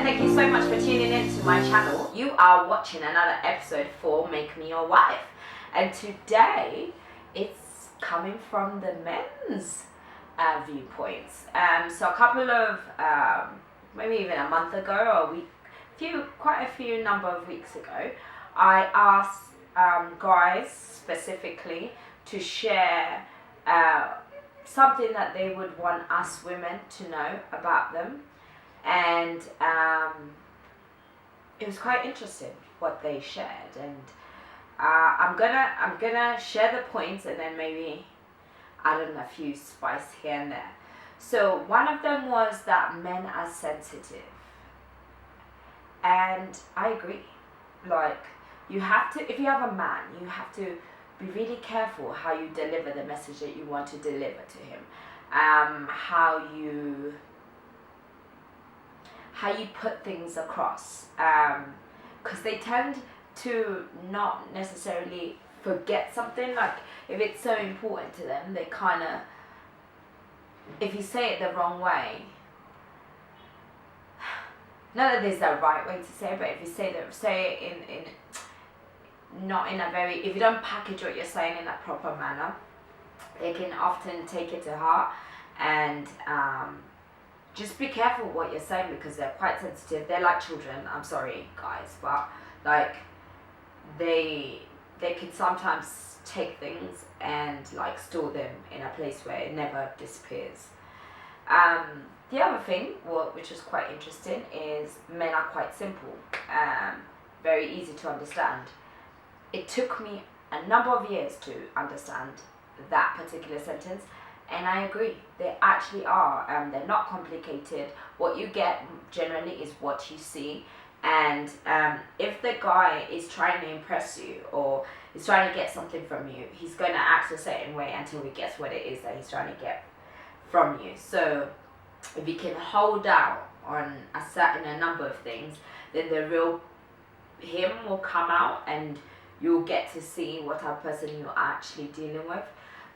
thank you so much for tuning in to my channel. You are watching another episode for Make Me Your Wife. And today, it's coming from the men's viewpoints. So a couple of, maybe even a month ago or a week, quite a few number of weeks ago, I asked guys specifically to share something that they would want us women to know about them. And it was quite interesting what they shared, and I'm gonna share the points and then maybe add in a few spice here and there. So one of them was that men are sensitive, and I agree. Like, you have to, if you have a man, you have to be really careful how you deliver the message that you want to deliver to him, how you put things across, because they tend to not necessarily forget something. Like, if it's so important to them, they kind of, if you say it the wrong way, not that there's a right way to say it, but if you say it in not in a very, if you don't package what you're saying in a proper manner, they can often take it to heart. And just be careful what you're saying, because they're quite sensitive. They're like children. I'm sorry, guys, but like they can sometimes take things and like store them in a place where it never disappears. The other thing, which is quite interesting, is men are quite simple, very easy to understand. It took me a number of years to understand that particular sentence. And I agree, they actually are. They're not complicated. What you get generally is what you see. And if the guy is trying to impress you or is trying to get something from you, he's going to act a certain way until he gets what it is that he's trying to get from you. So if you can hold out on a number of things, then the real him will come out and you'll get to see what type of person you're actually dealing with.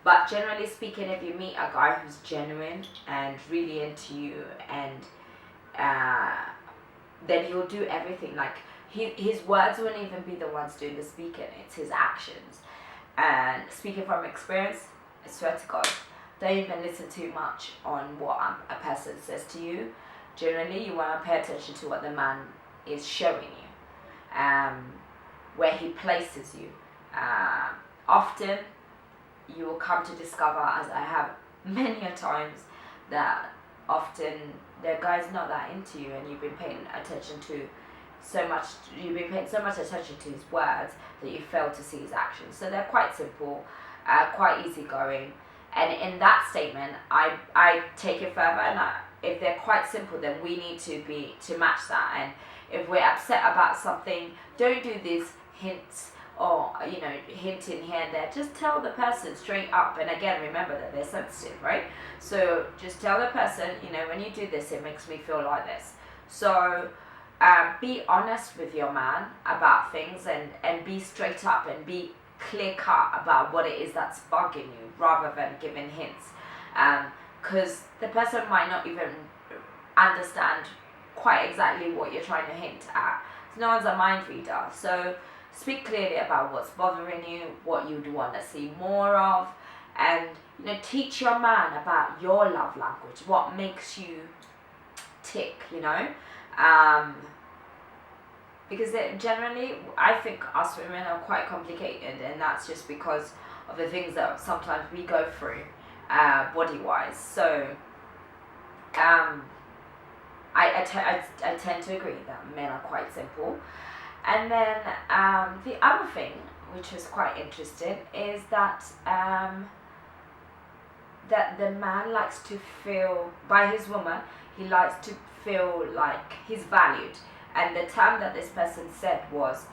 But generally speaking, if you meet a guy who's genuine and really into you, and then he'll do everything. Like, his words won't even be the ones doing the speaking, it's his actions. And speaking from experience, I swear to God, don't even listen too much on what a person says to you. Generally, you want to pay attention to what the man is showing you, where he places you. Often, you will come to discover, as I have many a times, that often the guy's not that into you, and you've been paying so much attention to his words that you fail to see his actions. So they're quite simple, quite easygoing. And in that statement, I take it further, and if they're quite simple, then we need to match that. And if we're upset about something, don't do these hints or hinting here and there. Just tell the person straight up. And again, remember that they're sensitive, right? So just tell the person, when you do this, it makes me feel like this. So be honest with your man about things, and be straight up and be clear cut about what it is that's bugging you, rather than giving hints, because the person might not even understand quite exactly what you're trying to hint at. No one's a mind reader. So speak clearly about what's bothering you, what you'd want to see more of, and teach your man about your love language, what makes you tick, because generally, I think us women are quite complicated, and that's just because of the things that sometimes we go through, body-wise. So I tend to agree that men are quite simple. And then the other thing, which was quite interesting, is that that the man likes to feel, by his woman, he likes to feel like he's valued. And the term that this person said was,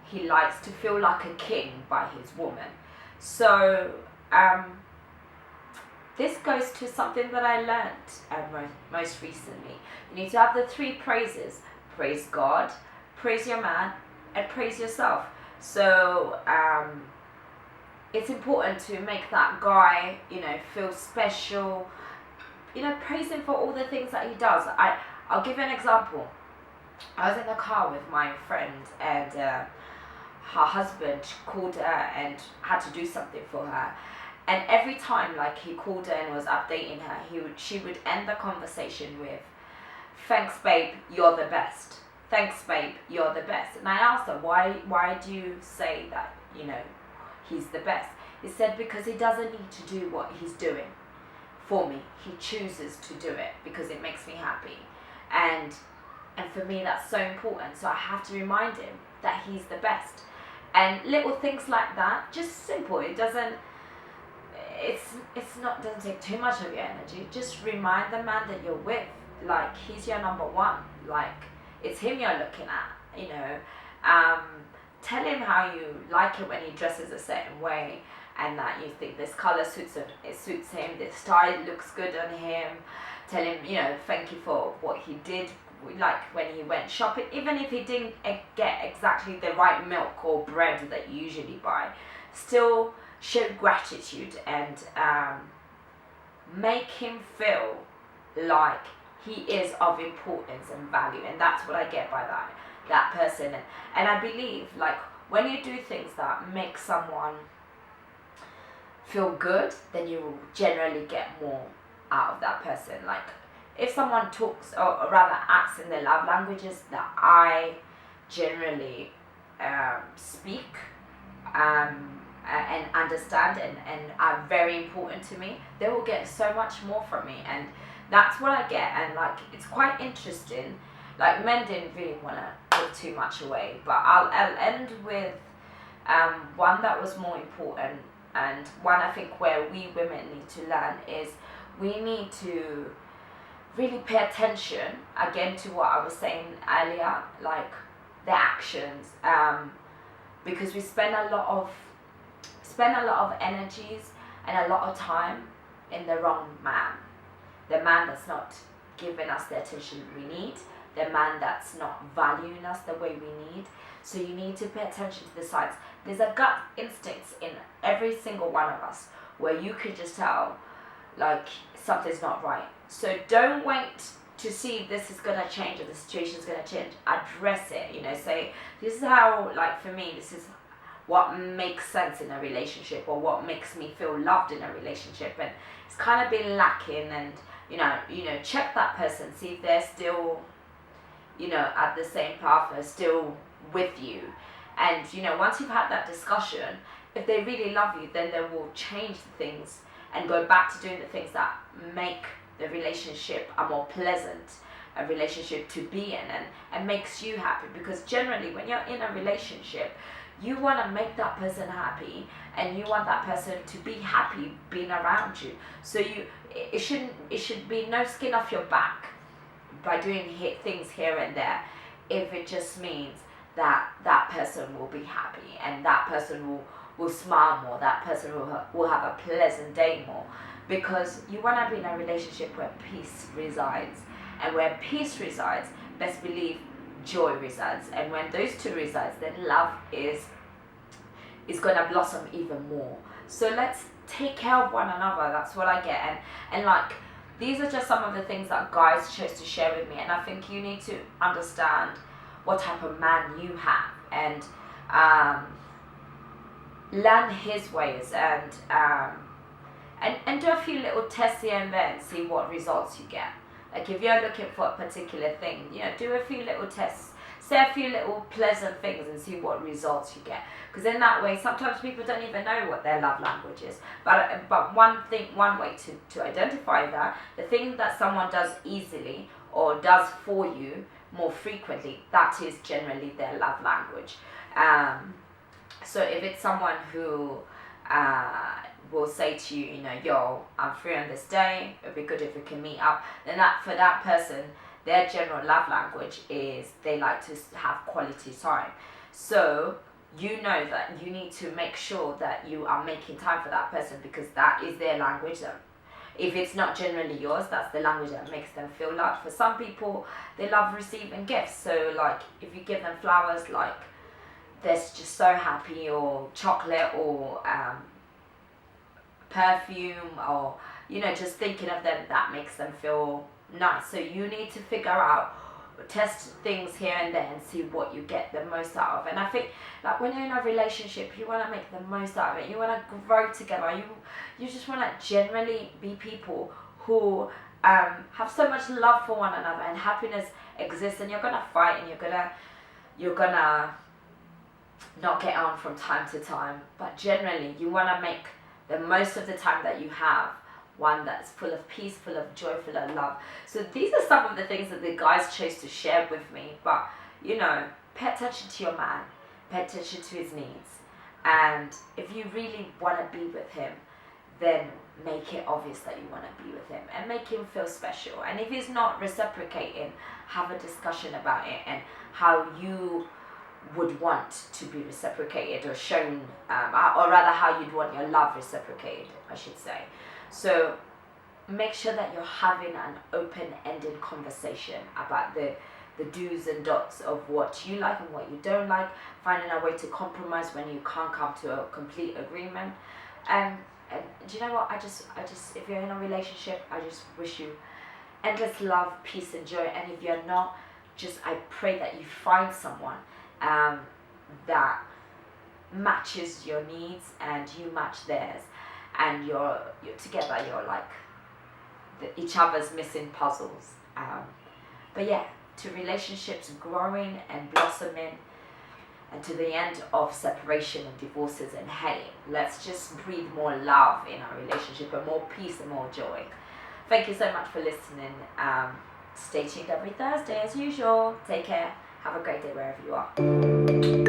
he likes to feel like a king by his woman. So this goes to something that I learned most recently. You need to have the 3 praises: praise God, praise your man, and praise yourself. So it's important to make that guy, feel special. Praise him for all the things that he does. I'll give you an example. I was in the car with my friend, and her husband called her and had to do something for her. And every time, like, he called her and was updating her, she would end the conversation with, "Thanks, babe, you're the best. Thanks, babe, you're the best." And I asked her, why do you say that, he's the best? He said, because he doesn't need to do what he's doing for me. He chooses to do it because it makes me happy. And for me, that's so important. So I have to remind him that he's the best. And little things like that, just simple. It doesn't take too much of your energy. Just remind the man that you're with, like, he's your number one. Like, it's him you're looking at, tell him how you like it when he dresses a certain way, and that you think this color suits him, this style looks good on him. Tell him, thank you for what he did, like when he went shopping, even if he didn't get exactly the right milk or bread that you usually buy, still show gratitude and make him feel like he is of importance and value. And that's what I get by that person. And I believe, like, when you do things that make someone feel good, then you will generally get more out of that person. Like, if someone talks, or rather acts in the love languages that I generally speak and understand and are very important to me, they will get so much more from me. And that's what I get. And, like, it's quite interesting. Like, men didn't really want to give too much away, but I'll end with one that was more important, and one I think where we women need to learn is we need to really pay attention, again, to what I was saying earlier, like the actions, because we spend a lot of energies and a lot of time in the wrong man, the man that's not giving us the attention we need, the man that's not valuing us the way we need. So you need to pay attention to the signs. There's a gut instinct in every single one of us where you can just tell, like, something's not right. So don't wait to see if this is going to change or the situation is going to change. Address it, say, this is how, like, for me, this is what makes sense in a relationship, or what makes me feel loved in a relationship. And it's kind of been lacking, and, check that person, see if they're still, at the same path, or still with you. And, once you've had that discussion, if they really love you, then they will change the things and go back to doing the things that make the relationship a more pleasant a relationship to be in, and makes you happy. Because generally, when you're in a relationship, you want to make that person happy, and you want that person to be happy being around you. So it should be no skin off your back by doing things here and there, if it just means that that person will be happy, and that person will smile more, that person will have a pleasant day more. Because you want to be in a relationship where peace resides, and where peace resides, best believe joy resides. And when those two resides, then love is going to blossom even more. So let's take care of one another. That's what I get. And like, these are just some of the things that guys chose to share with me, and I think you need to understand what type of man you have, and learn his ways, and do a few little tests here and there and see what results you get. Like, if you're looking for a particular thing, do a few little tests, say a few little pleasant things, and see what results you get. Because in that way, sometimes people don't even know what their love language is. But one way to identify that, the thing that someone does easily or does for you more frequently, that is generally their love language. So if it's someone who will say to you, yo, I'm free on this day, it'd be good if we can meet up, then for that person, their general love language is they like to have quality time. So you know that you need to make sure that you are making time for that person, because that is their language. If it's not generally yours, that's the language that makes them feel loved. For some people, they love receiving gifts. So, like, if you give them flowers, like, they're just so happy, or chocolate, or perfume, or, just thinking of them, that makes them feel nice. So you need to figure out test things here and there and see what you get the most out of. And I think like when you're in a relationship, you want to make the most out of it. You want to grow together. You just want to generally be people who have so much love for one another, and happiness exists. And you're gonna fight, and you're gonna not get on from time to time, but generally you want to make the most of the time that you have one that's full of peace, full of joy, full of love. So these are some of the things that the guys chose to share with me. But you know, pay attention to your man, pay attention to his needs, and if you really want to be with him, then make it obvious that you want to be with him and make him feel special. And if he's not reciprocating, have a discussion about it and how you would want to be reciprocated or shown, or rather how you'd want your love reciprocated, I should say. So make sure that you're having an open-ended conversation about the do's and don'ts of what you like and what you don't like, finding a way to compromise when you can't come to a complete agreement. And do you know what, I just if you're in a relationship, I just wish you endless love, peace and joy. And if you're not, I pray that you find someone that matches your needs and you match theirs, and you're together, you're like each other's missing puzzles. But yeah, to relationships growing and blossoming, and to the end of separation and divorces and hey, let's just breathe more love in our relationship and more peace and more joy. Thank you so much for listening. Stay tuned every Thursday as usual. Take care. Have a great day wherever you are.